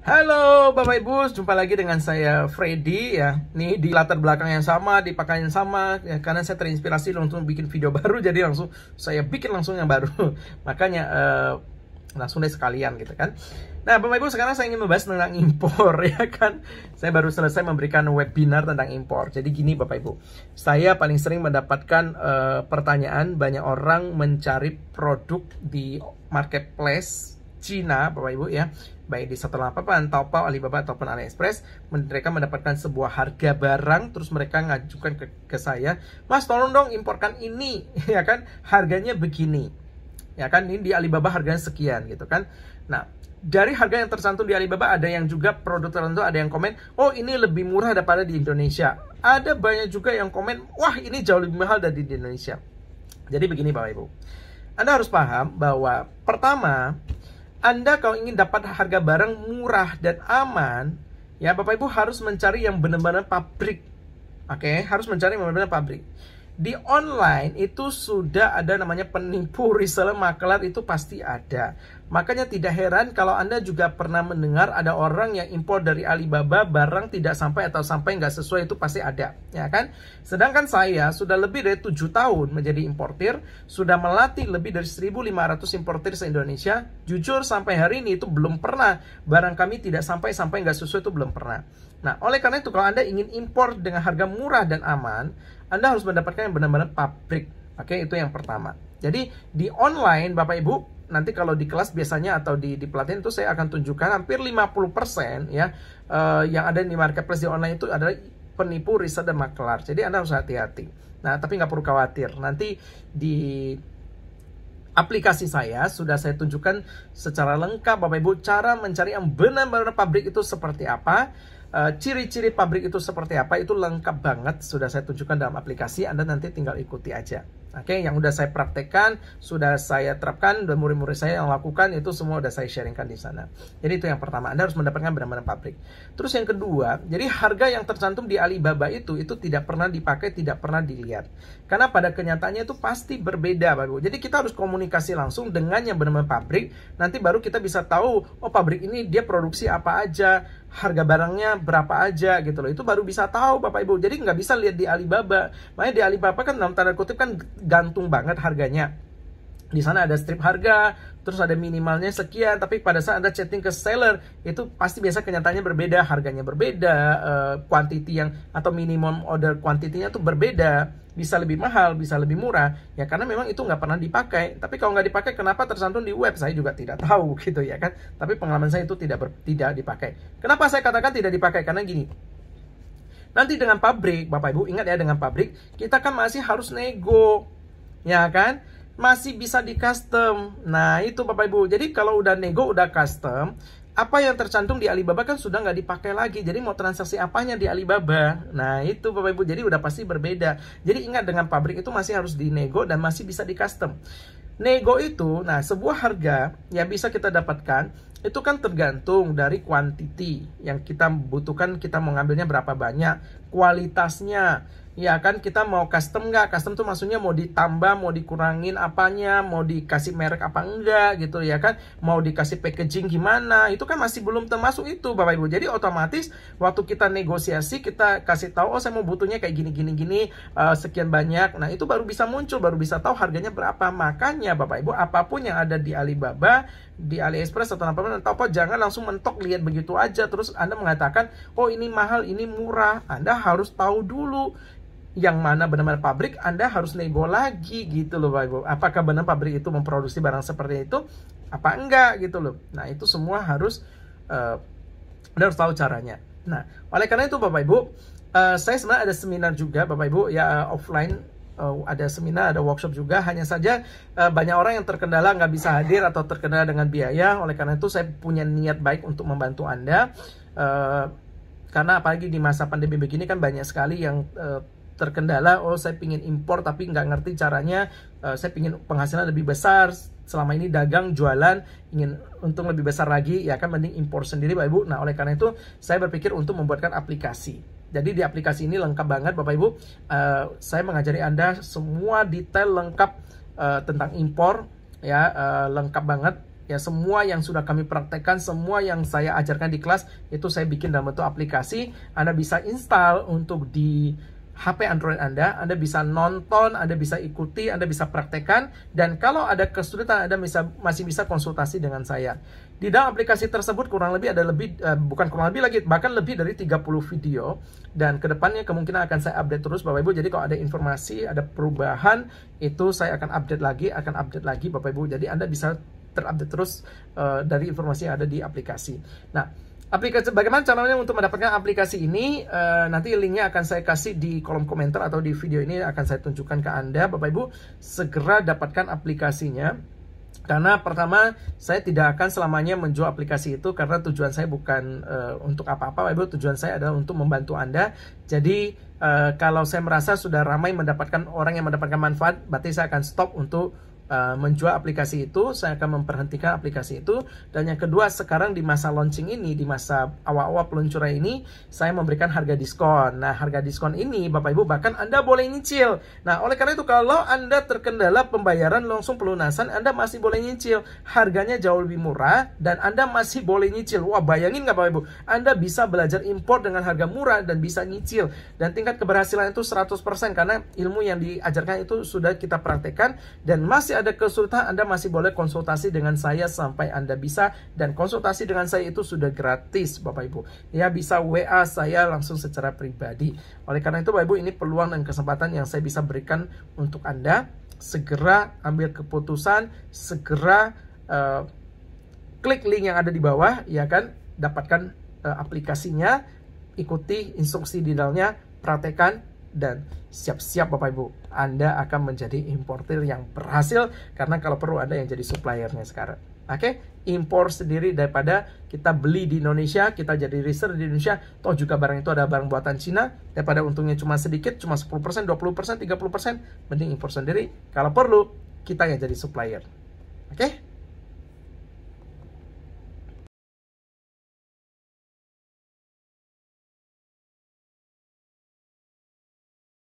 Halo Bapak Ibu, jumpa lagi dengan saya Freddy ya. Nih di latar belakang yang sama, di pakaian yang sama ya, karena saya terinspirasi langsung bikin video baru, jadi langsung saya bikin langsung yang baru. Makanya langsung deh sekalian gitu kan. Nah Bapak Ibu, sekarang saya ingin membahas tentang impor ya kan. Saya baru selesai memberikan webinar tentang impor. Jadi gini Bapak Ibu, saya paling sering mendapatkan pertanyaan banyak orang mencari produk di marketplace Cina Bapak Ibu ya, baik di setelah Taobao, Alibaba ataupun AliExpress. Mereka mendapatkan sebuah harga barang, terus mereka ngajukan ke saya, Mas tolong dong imporkan ini ya kan, harganya begini ya kan, ini di Alibaba harganya sekian gitu kan. Nah dari harga yang tercantum di Alibaba, ada yang juga produk tertentu ada yang komen, oh ini lebih murah daripada di Indonesia. Ada banyak juga yang komen, wah ini jauh lebih mahal dari di Indonesia. Jadi begini Bapak Ibu, Anda harus paham bahwa pertama, Anda kalau ingin dapat harga barang murah dan aman, ya Bapak Ibu harus mencari yang benar-benar pabrik. Oke, harus mencari yang benar-benar pabrik. Di online itu sudah ada namanya penipu, reseller, makelar, itu pasti ada. Makanya tidak heran kalau Anda juga pernah mendengar ada orang yang impor dari Alibaba barang tidak sampai atau sampai nggak sesuai, itu pasti ada, ya kan? Sedangkan saya sudah lebih dari 7 tahun menjadi importir, sudah melatih lebih dari 1.500 importir se-Indonesia. Jujur sampai hari ini itu belum pernah barang kami tidak sampai nggak sesuai, itu belum pernah. Nah, oleh karena itu kalau Anda ingin impor dengan harga murah dan aman, Anda harus mendapatkan yang benar-benar pabrik. Oke, itu yang pertama. Jadi di online Bapak Ibu, nanti kalau di kelas biasanya atau di pelatihan itu saya akan tunjukkan hampir 50% ya, yang ada di marketplace di online itu adalah penipu, reseller, dan makelar. Jadi Anda harus hati-hati. Nah, tapi nggak perlu khawatir. Nanti di aplikasi saya sudah saya tunjukkan secara lengkap Bapak Ibu cara mencari yang benar-benar pabrik itu seperti apa. Ciri-ciri pabrik itu seperti apa, itu lengkap banget sudah saya tunjukkan dalam aplikasi. Anda nanti tinggal ikuti aja. Oke, yang udah saya praktekkan, sudah saya terapkan, dan murid-murid saya yang lakukan itu semua udah saya sharingkan di sana. Jadi itu yang pertama, Anda harus mendapatkan benar-benar pabrik. Terus yang kedua, jadi harga yang tercantum di Alibaba itu tidak pernah dipakai, tidak pernah dilihat. Karena pada kenyataannya itu pasti berbeda Bapak Ibu. Jadi kita harus komunikasi langsung dengan yang benar-benar pabrik. Nanti baru kita bisa tahu, oh pabrik ini dia produksi apa aja, harga barangnya berapa aja gitu loh. Itu baru bisa tahu Bapak Ibu. Jadi nggak bisa lihat di Alibaba. Makanya di Alibaba kan dalam tanda kutip kan gantung banget harganya. Di sana ada strip harga, terus ada minimalnya sekian, tapi pada saat Anda chatting ke seller, itu pasti biasa kenyataannya berbeda, harganya berbeda, quantity yang atau minimum order quantity-nya tuh berbeda, bisa lebih mahal, bisa lebih murah, ya karena memang itu nggak pernah dipakai. Tapi kalau nggak dipakai, kenapa tercantum di web? Saya juga tidak tahu gitu ya kan. Tapi pengalaman saya itu tidak dipakai. Kenapa saya katakan tidak dipakai? Karena gini, nanti dengan pabrik, Bapak Ibu ingat ya, dengan pabrik kita kan masih harus nego, ya kan? Masih bisa di custom. Nah itu Bapak Ibu, jadi kalau udah nego, udah custom, apa yang tercantum di Alibaba kan sudah nggak dipakai lagi. Jadi mau transaksi apanya di Alibaba? Nah itu Bapak Ibu, jadi udah pasti berbeda. Jadi ingat, dengan pabrik itu masih harus dinego dan masih bisa di custom. Nego itu, nah sebuah harga yang bisa kita dapatkan itu kan tergantung dari quantity yang kita butuhkan, kita mau ngambilnya berapa banyak, kualitasnya, ya kan, kita mau custom nggak? Custom tuh maksudnya mau ditambah, mau dikurangin apanya, mau dikasih merek apa enggak gitu ya kan, mau dikasih packaging gimana, itu kan masih belum termasuk itu Bapak Ibu. Jadi otomatis waktu kita negosiasi, kita kasih tahu, oh saya mau butuhnya kayak gini, sekian banyak. Nah itu baru bisa muncul, baru bisa tahu harganya berapa. Makanya Bapak Ibu, apapun yang ada di Alibaba, di AliExpress atau apa, jangan langsung mentok lihat begitu aja terus Anda mengatakan, oh ini mahal, ini murah. Anda harus tahu dulu yang mana benar-benar pabrik. Anda harus nego lagi gitu loh Bapak Ibu. Apakah benar pabrik itu memproduksi barang seperti itu apa enggak gitu loh. Nah itu semua harus Anda harus tahu caranya. Nah oleh karena itu Bapak Ibu, saya sebenarnya ada seminar juga Bapak Ibu ya, offline, ada seminar, ada workshop juga. Hanya saja banyak orang yang terkendala nggak bisa hadir atau terkendala dengan biaya. Oleh karena itu saya punya niat baik untuk membantu Anda, karena apalagi di masa pandemi begini kan banyak sekali yang terkendala, oh saya pingin impor tapi nggak ngerti caranya, saya pingin penghasilan lebih besar, selama ini dagang, jualan, ingin untung lebih besar lagi, ya kan mending impor sendiri Bapak Ibu. Nah oleh karena itu saya berpikir untuk membuatkan aplikasi. Jadi di aplikasi ini lengkap banget Bapak Ibu, saya mengajari Anda semua detail lengkap tentang impor ya, lengkap banget. Ya, semua yang sudah kami praktekkan, semua yang saya ajarkan di kelas itu saya bikin dalam bentuk aplikasi. Anda bisa install untuk di HP Android Anda bisa nonton, Anda bisa ikuti, Anda bisa praktekkan, dan kalau ada kesulitan Anda masih bisa konsultasi dengan saya. Di dalam aplikasi tersebut kurang lebih ada bukan kurang lebih lagi, bahkan lebih dari 30 video, dan kedepannya kemungkinan akan saya update terus Bapak Ibu. Jadi kalau ada informasi, ada perubahan, itu saya akan update lagi Bapak Ibu. Jadi Anda bisa terupdate terus dari informasi yang ada di aplikasi. Nah, aplikasi, bagaimana caranya untuk mendapatkan aplikasi ini? Nanti linknya akan saya kasih di kolom komentar atau di video ini akan saya tunjukkan ke Anda. Bapak Ibu, segera dapatkan aplikasinya. Karena pertama, saya tidak akan selamanya menjual aplikasi itu, karena tujuan saya bukan untuk apa-apa Bapak Ibu. Tujuan saya adalah untuk membantu Anda. Jadi kalau saya merasa sudah ramai mendapatkan orang yang mendapatkan manfaat, berarti saya akan stop untuk menjual aplikasi itu. Saya akan memperhentikan aplikasi itu. Dan yang kedua, sekarang di masa launching ini, di masa awal-awal peluncuran ini, saya memberikan harga diskon. Nah, harga diskon ini Bapak Ibu bahkan Anda boleh nyicil. Nah, oleh karena itu kalau Anda terkendala pembayaran langsung pelunasan, Anda masih boleh nyicil. Harganya jauh lebih murah dan Anda masih boleh nyicil. Wah, bayangin nggak Bapak Ibu? Anda bisa belajar impor dengan harga murah dan bisa nyicil. Dan tingkat keberhasilan itu 100% karena ilmu yang diajarkan itu sudah kita praktekkan. Dan masih ada kesulitan, Anda masih boleh konsultasi dengan saya sampai Anda bisa. Dan konsultasi dengan saya itu sudah gratis Bapak Ibu. Ya, bisa WA saya langsung secara pribadi. Oleh karena itu Bapak Ibu, ini peluang dan kesempatan yang saya bisa berikan untuk Anda. Segera ambil keputusan, segera klik link yang ada di bawah, ya kan, dapatkan aplikasinya, ikuti instruksi di dalamnya, praktekkan, dan siap-siap Bapak Ibu, Anda akan menjadi importir yang berhasil, karena kalau perlu Anda yang jadi suppliernya sekarang. Oke, impor sendiri daripada kita beli di Indonesia, kita jadi reseller di Indonesia, toh juga barang itu ada barang buatan Cina, daripada untungnya cuma sedikit, cuma 10%, 20%, 30%, mending impor sendiri. Kalau perlu, kita yang jadi supplier. Oke?